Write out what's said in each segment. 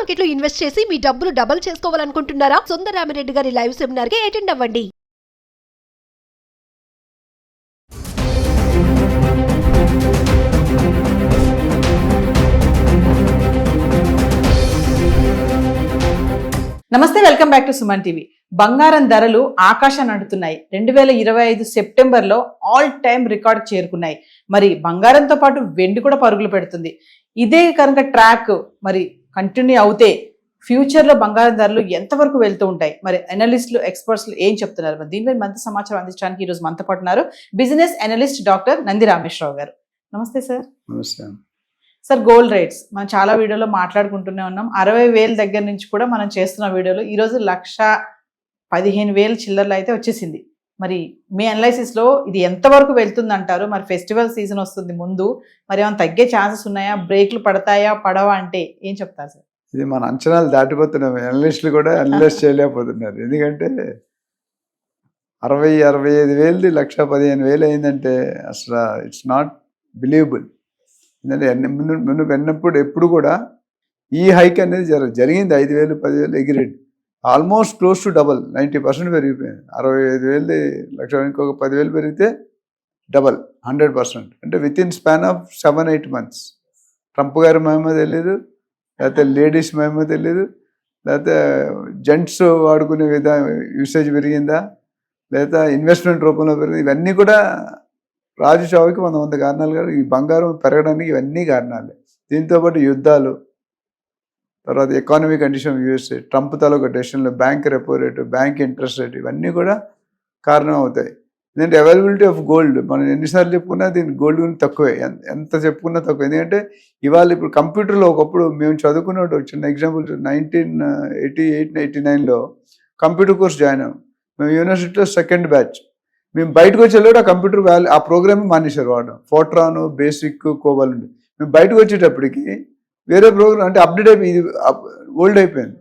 Market లో invest చేసి మీ డబ్బులు డబుల్ చేసుకోవాలనుకుంటున్నారా? సుందరరామిరెడ్డి గారి లైవ్ సెమినార్ కి అటెండ్ అవ్వండి. నమస్తే, welcome back to Suman TV. బంగారం ధరలు ఆకాశాన్ని అంటున్నాయి. 2025 సెప్టెంబర్లో ఆల్ టైమ్ రికార్డ్ చేరుకున్నాయి. మరి బంగారంతో పాటు వెండి కూడా పరుగులు పెడుతుంది. ఇదే కనుక ట్రాక్ మరి కంటిన్యూ అవుతే ఫ్యూచర్లో బంగారం ధరలు ఎంతవరకు వెళ్తూ ఉంటాయి? మరి అనలిస్టులు, ఎక్స్పర్ట్స్లు ఏం చెప్తున్నారు? మరి దీనిపై మనతో సమాచారం అందించడానికి ఈరోజు మనతో పాటు ఉన్నారు business analyst doctor Nandi Rameshwar Rao గారు. నమస్తే సార్. నమస్తే సార్, గోల్డ్ రేట్స్ మనం చాలా వీడియోలో మాట్లాడుకుంటూనే ఉన్నాం. 60,000 దగ్గర నుంచి కూడా మనం చేస్తున్న వీడియోలో ఈరోజు 1,15,000 చిల్లర్లు అయితే వచ్చేసింది. మరి మీ అనాలిసిస్లో ఇది ఎంతవరకు వెళ్తుందంటారు? మరి ఫెస్టివల్ సీజన్ వస్తుంది ముందు, మరి ఏమైనా తగ్గే ఛాన్సెస్ ఉన్నాయా? బ్రేక్లు పడతాయా, పడవా అంటే ఏం చెప్తారు సార్? ఇది మన అంచనాలు దాటిపోతున్నాం. అనలిస్టులు కూడా అనలైజ్ చేయలేకపోతున్నారు. ఎందుకంటే 60,000-65,000 1,15,000 అయిందంటే అసలు ఇట్స్ నాట్ బిలీవబుల్. ఎందుకంటే ముందు విన్నప్పుడు ఎప్పుడు కూడా ఈ హైక్ అనేది జరిగింది. 5,000, 10,000 ఎగిరేది ఆల్మోస్ట్ క్లోజ్ టు డబల్, 90% పెరిగిపోయింది. 65,000 లక్ష ఇంకొక 10,000 పెరిగితే డబల్, 100%. అంటే with in span of 7-8 months. Trump గారి మహిమ తెలియదు, లేకపోతే లేడీస్ మహిమ తెలియదు, లేకపోతే జెంట్స్ వాడుకునే యూసేజ్ పెరిగిందా, లేదా ఇన్వెస్ట్మెంట్ రూపంలో పెరిగింది. ఇవన్నీ కూడా రాజు చావుకి 100 కారణాలు కాదు. ఈ బంగారం పెరగడానికి ఇవన్నీ కారణాలే. దీంతోపాటు యుద్ధాలు, తర్వాత ఎకానమీ కండిషన్ యూఎస్ఏ, ట్రంప్ తాలూకా డెసిషన్లు, bank repo rate, bank interest rate, ఇవన్నీ కూడా కారణం అవుతాయి. ఎందుకంటే అవైలబిలిటీ ఆఫ్ గోల్డ్ మనం ఎన్నిసార్లు చెప్పుకున్నా దీనికి గోల్డ్ గురించి తక్కువే, ఎంత చెప్పుకున్నా తక్కువ. ఎందుకంటే ఇవాళ ఇప్పుడు కంప్యూటర్లో ఒకప్పుడు మేము చదువుకున్నట్టు చిన్న ఎగ్జాంపుల్ 1988-89లో కంప్యూటర్ కోర్స్ జాయిన్ అయ్యాం. మేము యూనివర్సిటీలో సెకండ్ బ్యాచ్. మేము బయటకు వచ్చేటప్పుడు ఆ కంప్యూటర్ ఆ ప్రోగ్రామ్ మానేశారు వాడడం. ఫోర్ట్రాన్, బేసిక్, కోబల్ ఉండి. మేము బయటకు వచ్చేటప్పటికి వేరే ప్రోగ్రామ్ అంటే అప్డేట్ అయిపోయి ఇది ఓల్డ్ అయిపోయింది.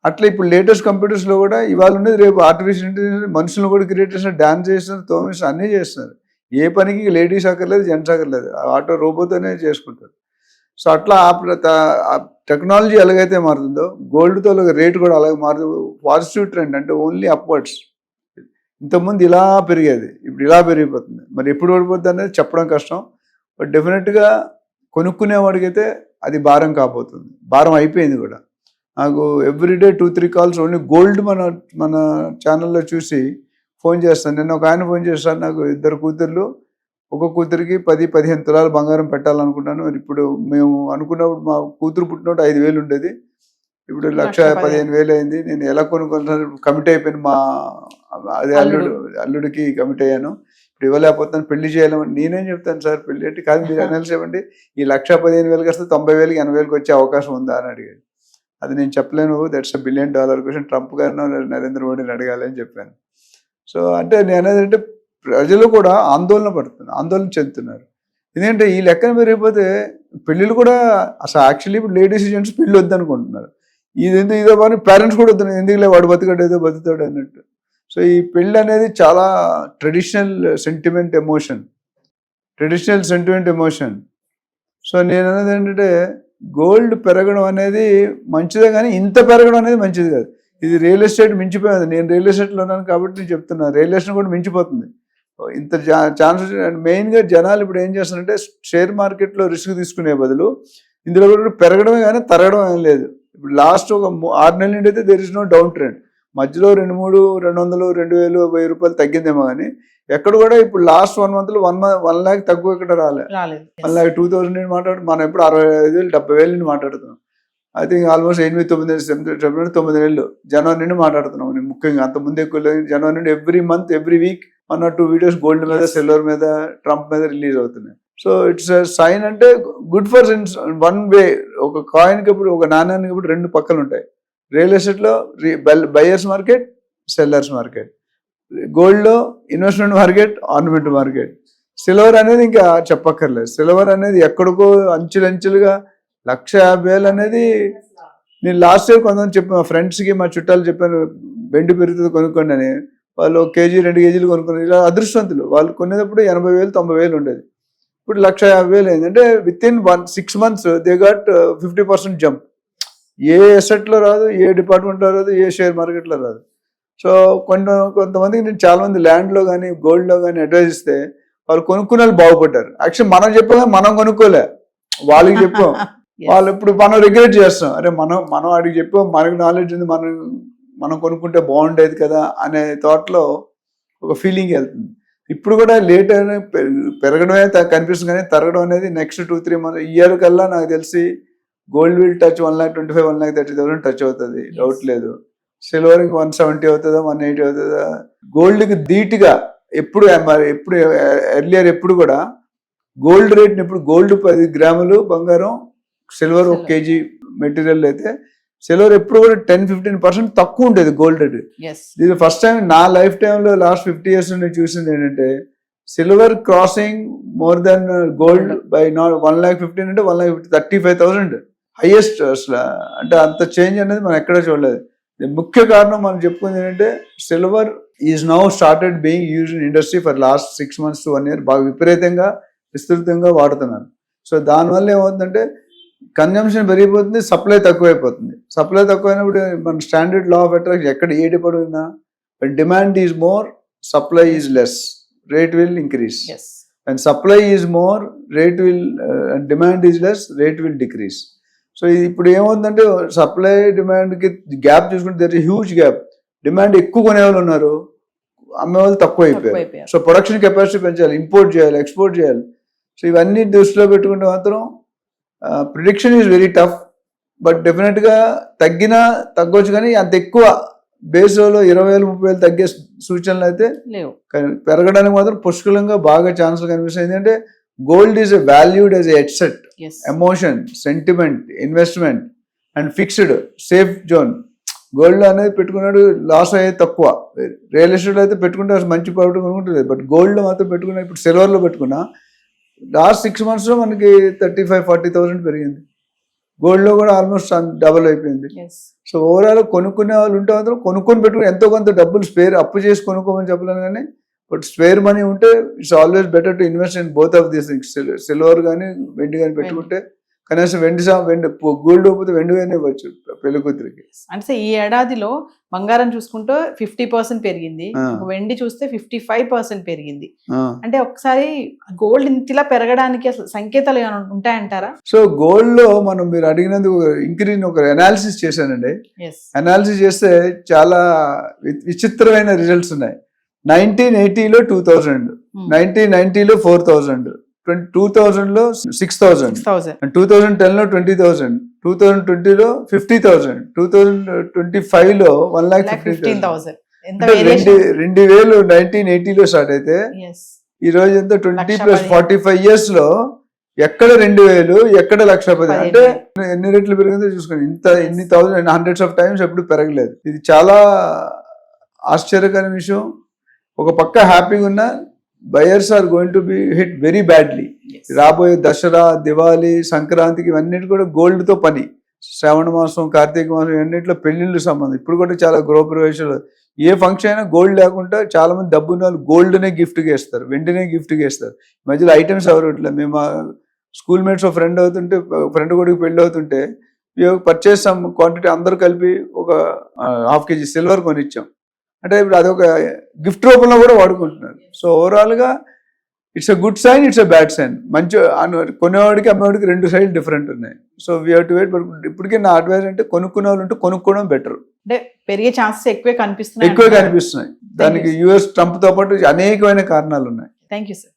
అట్లా ఇప్పుడు లేటెస్ట్ కంప్యూటర్స్లో కూడా ఇవాళ ఉండేది రేపు ఆర్టిఫిషియల్ ఇంటెలిజెన్స్ మనుషులను కూడా క్రియేట్ చేస్తున్నారు, డాన్స్ చేస్తున్నారు, తోమేస్తున్నారు, అన్నీ చేస్తున్నారు. ఏ పనికి లేడీస్ అక్కర్లేదు, జెంట్స్ అక్కర్లేదు, ఆటో రోబోతోనే చేసుకుంటారు. సో అట్లా ఆ టెక్నాలజీ ఎలాగైతే మారుతుందో గోల్డ్తో రేటు కూడా అలాగే మారుతుంది. పాజిటివ్ ట్రెండ్ అంటే ఓన్లీ అప్వర్డ్స్. ఇంతకుముందు ఇలా పెరిగేది, ఇప్పుడు ఇలా పెరిగిపోతుంది. మరి ఎప్పుడు పడిపోతుంది అనేది చెప్పడం కష్టం. బట్ డెఫినెట్గా కొనుక్కునేవాడికి అయితే అది భారం కాబోతుంది. భారం అయిపోయింది కూడా. నాకు ఎవ్రీడే 2-3 calls ఓన్లీ గోల్డ్ మన ఛానల్లో చూసి ఫోన్ చేస్తాను. నిన్న ఒక ఆయన ఫోన్ చేస్తాను, నాకు 2 కూతుర్లు, ఒక కూతురికి 10-15 తులాలు బంగారం పెట్టాలనుకుంటాను. మరి ఇప్పుడు మేము అనుకున్నప్పుడు మా కూతురు పుట్టినప్పుడు 5,000 ఉండేది, ఇప్పుడు 1,15,000 అయింది. నేను ఎలా కొనుక్కుంటాను? కమిట్ అయిపోయాను. మా అదే అల్లుడికి కమిట్ అయ్యాను. ఇప్పుడు ఇవ్వలేకపోతాను, పెళ్లి చేయాలని. నేనేం చెప్తాను సార్, పెళ్లి అంటే కాదు, మీరు అనలిసి ఇవ్వండి. ఈ 1,15,000 వస్తే 90,000, 80,000 వచ్చే అవకాశం ఉందా అని అడిగాడు. అది నేను చెప్పలేను. That's $1 billion question. ట్రంప్ గారినో నరేంద్ర మోడీని అడగాలి అని చెప్పాను. సో అంటే నేను అనేది అంటే ప్రజలు కూడా ఆందోళన చెందుతున్నారు. ఎందుకంటే ఈ లెక్కన పెరిగిపోతే పెళ్ళిళ్ళు కూడా అసలు యాక్చువల్లీ ఇప్పుడు లేడీస్ జెంట్స్ పెళ్ళి వద్దనుకుంటున్నారు. ఇదో పని పేరెంట్స్ కూడా వద్దు, ఎందుకులే వాడు బతుకాడు ఏదో బతుకుతాడు అన్నట్టు. సో ఈ పెళ్ళి అనేది చాలా ట్రెడిషనల్ సెంటిమెంట్ ఎమోషన్. సో నేను అనేది ఏంటంటే గోల్డ్ పెరగడం అనేది మంచిదే, కానీ ఇంత పెరగడం అనేది మంచిది కాదు. ఇది రియల్ ఎస్టేట్ మించిపోయింది. నేను రియల్ ఎస్టేట్లో ఉన్నాను కాబట్టి నేను చెప్తున్నాను, రియల్ ఎస్టేట్ కూడా మించిపోతుంది. ఇంత ఛాన్సెస్. మెయిన్గా జనాలు ఇప్పుడు ఏం చేస్తున్నారంటే షేర్ మార్కెట్లో రిస్క్ తీసుకునే బదులు ఇందులో కూడా పెరగడమే కానీ తరగడం ఏం లేదు. ఇప్పుడు లాస్ట్ ఒక 6 నెలల నుండి అయితే there is no down trend. మధ్యలో 200, 2,000, 1,000 రూపాయలు తగ్గిందేమో కానీ ఎక్కడ కూడా ఇప్పుడు లాస్ట్ 1 monthలో 1 lakh తక్కువ ఎక్కడ రాలేదు. 1,02,000 మాట్లాడు. మనం ఎప్పుడు 65,000, 70,000 మాట్లాడుతున్నాం. ఐ థింక్ ఆల్మోస్ట్ 8-9 నెలలు జనవరి నుండి మాట్లాడుతున్నాం. ముఖ్యంగా అంతకుముందు ఎక్కువ లేదు. జనవరి నుండి every month, every week 1 or 2 videos gold మీద, సిల్వర్ మీద, ట్రంప్ మీద రిలీజ్ అవుతున్నాయి. సో ఇట్స్ సైన్ అంటే గుడ్ ఫర్ వన్ వే. ఒక కాయిన్కి ఇప్పుడు, ఒక నాణ్యానికి ఇప్పుడు 2 పక్కలు ఉంటాయి. రియల్ ఎస్టేట్లో బయర్స్ మార్కెట్, సెల్లర్స్ మార్కెట్. గోల్డ్లో investment market, ornament market. Silver అనేది ఇంకా చెప్పక్కర్లేదు. సిల్వర్ అనేది ఎక్కడికో అంచులుగా 1,50,000 అనేది నేను లాస్ట్ ఇయర్ కొంతమంది చెప్పాను, మా ఫ్రెండ్స్కి, మా చుట్టాలు చెప్పాను, వెండి పెరుగుతుంది కొనుక్కోండి అని. వాళ్ళు 1 kg 2 kg కొనుక్కున్నారు. ఇలా అదృష్టవంతులు. వాళ్ళు కొనేటప్పుడు 80,000, 90,000 ఉండేది. ఇప్పుడు 1,50,000 అయింది. అంటే with in 6 months they got 50% jump. ఏ ఎసెట్లో రాదు, ఏ డిపార్ట్మెంట్లో రాదు, ఏ షేర్ మార్కెట్లో రాదు. సో కొంతమందికి నేను చాలా మంది ల్యాండ్లో కానీ గోల్డ్లో కానీ అడ్వైజ్ ఇస్తే వాళ్ళు కొనుక్కునే వాళ్ళు బాగుపడ్డారు. యాక్చువల్లీ మనం చెప్పాం, మనం కొనుక్కోలే, వాళ్ళకి చెప్పాం. వాళ్ళు ఇప్పుడు మనం రిగ్రెట్ చేస్తాం, అరే మనం వాడికి చెప్పాం, మనకి నాలెడ్జ్ ఉంది, మనం కొనుక్కుంటే బాగుండేది కదా అనే థాట్లో ఒక ఫీలింగ్ వెళ్తుంది. ఇప్పుడు కూడా లేట్ అయినా పెరగడమే కనిపిస్తుంది, కానీ తరగడం అనేది నెక్స్ట్ 2-3 months ఇయర్ కల్లా నాకు తెలిసి గోల్డ్ విల్ టచ్ 1,25,000 1,30,000 టచ్ అవుతుంది, డౌట్ లేదు. సిల్వర్కి 170 అవుతుందా, 180 అవుతుందా. గోల్డ్కి ధీటుగా ఎప్పుడు ఎర్లియర్ ఎప్పుడు కూడా గోల్డ్ రేట్ని ఇప్పుడు గోల్డ్ 10 గ్రాములు బంగారం, సిల్వర్ 1 kg మెటీరియల్ అయితే సిల్వర్ ఎప్పుడు కూడా 10-15% తక్కువ ఉండేది గోల్డ్ రేట్. ఇది ఫస్ట్ టైం నా లైఫ్ టైంలో లాస్ట్ 50 years నేను చూసింది ఏంటంటే silver crossing more than gold by not 1,15,000 అంటే 1,35,000 హైయెస్ట్ అసలు. అంటే అంత చేంజ్ అనేది మనం ఎక్కడ చూడలేదు. ముఖ్య కారణం మనం చెప్పుకుంది ఏంటంటే silver is now started being used in industry for last 6 months to 1 year బాగా విపరీతంగా విస్తృతంగా వాడుతున్నారు. సో దానివల్ల ఏమవుతుందంటే కన్జంప్షన్ పెరిగిపోతుంది, సప్లై తక్కువైపోతుంది. సప్లై తక్కువైనప్పుడు మన స్టాండర్డ్ లా ఆఫ్ అట్రాక్షన్ ఎక్కడ ఏ department demand is more, supply is less, rate will increase. And supply is more, rate will demand is less, rate will decrease. So ఇప్పుడు ఏమవుతుందంటే supply డిమాండ్కి gap చూసుకుంటే there is huge gap. Demand ఎక్కువ కొనేవాళ్ళు ఉన్నారు, అమ్మేవాళ్ళు తక్కువ అయిపోయారు. సో ప్రొడక్షన్ కెపాసిటీ పెంచాలి, ఇంపోర్ట్ చేయాలి, ఎక్స్పోర్ట్ చేయాలి. సో ఇవన్నీ దృష్టిలో పెట్టుకుంటే మాత్రం prediction is very tough. But డెఫినెట్గా తగ్గొచ్చు, కానీ అంత ఎక్కువ బేస్లో 20,000-30,000 తగ్గే సూచనలు అయితే లేవు. పెరగడానికి మాత్రం పుష్కలంగా బాగా ఛాన్సులు కనిపిస్తాయి. ఎందుకంటే gold is valued as a asset, emotion, sentiment, investment and fixed safe zone. Gold అనేది పెట్టుకున్నాడు లాస్ అయ్యేది తక్కువ. రియల్ ఎస్టేట్ అయితే పెట్టుకుంటే మంచి ప్రాఫిట్ కొనుక్కుంటుంది. బట్ గోల్డ్లో మాత్రం పెట్టుకున్నా, ఇప్పుడు సిల్వర్లో పెట్టుకున్నా లాస్ట్ 6 months మనకి 35,000-40,000 పెరిగింది. గోల్డ్లో కూడా ఆల్మోస్ట్ డబుల్ అయిపోయింది. సో ఓవరాల్ కొనుక్కునే వాళ్ళు ఉంటే మాత్రం కొనుక్కొని పెట్టుకుని ఎంతో కొంత డబ్బులు స్పేర్ అప్పు చేసి కొనుక్కోమని చెప్పలేను, కానీ బట్ స్పేర్ మనీ ఉంటే it's always better to invest in both of these things. Silver కానీ వెండి కానీ పెట్టుకుంటే కనీసం వెండి గోల్డ్ పోతే వెండి కానీ ఇవ్వచ్చు పెళ్లి కూతురికి. అంటే ఈ ఏడాదిలో బంగారం చూసుకుంటే 50% పెరిగింది, వెండి చూస్తే 55% పెరిగింది. అంటే ఒకసారి గోల్డ్ ఇంతలా పెరగడానికి అసలు సంకేతాలు ఏమైనా ఉంటాయంటారా? సో గోల్డ్ లో మీరు అడిగినందుకు ఇంక్రీజ్ ఒక అనాలిసిస్ చేశానండి. అనాలిసిస్ చేస్తే చాలా విచిత్రమైన రిజల్ట్స్ ఉన్నాయి. 1980లో 2,000, 1990లో 4,000, 2000లో 6,000, 2010లో 20,000, 2020లో 50,000, 2025లో 1,15,000. 2,000 1980లో స్టార్ట్ అయితే ఈ రోజు ఎంత 20+45 years లో ఎక్కడ 2,000, ఎక్కడ 1,10,000. అంటే ఎన్ని రెట్లు పెరిగిందో చూసుకోండి. ఇన్ని హండ్రెడ్స్ ఆఫ్ టైమ్స్ ఎప్పుడు పెరగలేదు. ఇది చాలా ఆశ్చర్యకరమైన విషయం. ఒక పక్క హ్యాపీగా ఉన్న buyers are going to be hit very badly. రాబోయే దసరా, దివాళీ, సంక్రాంతికి ఇవన్నిటి కూడా గోల్డ్ తో పని. శ్రావణ మాసం, కార్తీక మాసం ఇవన్నింటిలో పెళ్లిళ్ళు సంబంధం. ఇప్పుడు కూడా చాలా గృహప్రవేశాలు, ఏ ఫంక్షన్ అయినా గోల్డ్ లేకుండా చాలా మంది డబ్బున్న వాళ్ళు గోల్డ్నే గిఫ్ట్గా ఇస్తారు, వెంటనే గిఫ్ట్గా ఇస్తారు. మధ్యలో ఐటమ్స్ ఎవరు ఇట్లా. మేము స్కూల్ మేట్స్ ఫ్రెండ్ కొడుకు పెళ్లి అవుతుంటే పర్చేస్ సమ్ క్వాంటిటీ అందరూ కలిపి ఒక 1/2 kg సిల్వర్ కొనిచ్చాం. అంటే ఇప్పుడు అదొక గిఫ్ట్ రూపంలో కూడా వాడుకుంటున్నారు. సో ఓవరాల్గా it's a good sign, it's a bad sign. మంచి కొనేవాడికి అమ్మేవాడికి 2 sides డిఫరెంట్ ఉన్నాయి. So we have to wait. But ఇప్పటికీ నా అడ్వైస్ అంటే కొనుక్కునే వాళ్ళు ఉంటే కొనుక్కోవడం బెటర్. అంటే పెరిగే ఛాన్సెస్ ఎక్కువే కనిపిస్తున్నాయి. దానికి US ట్రంప్తో పాటు అనేకమైన కారణాలు ఉన్నాయి. Thank you sir.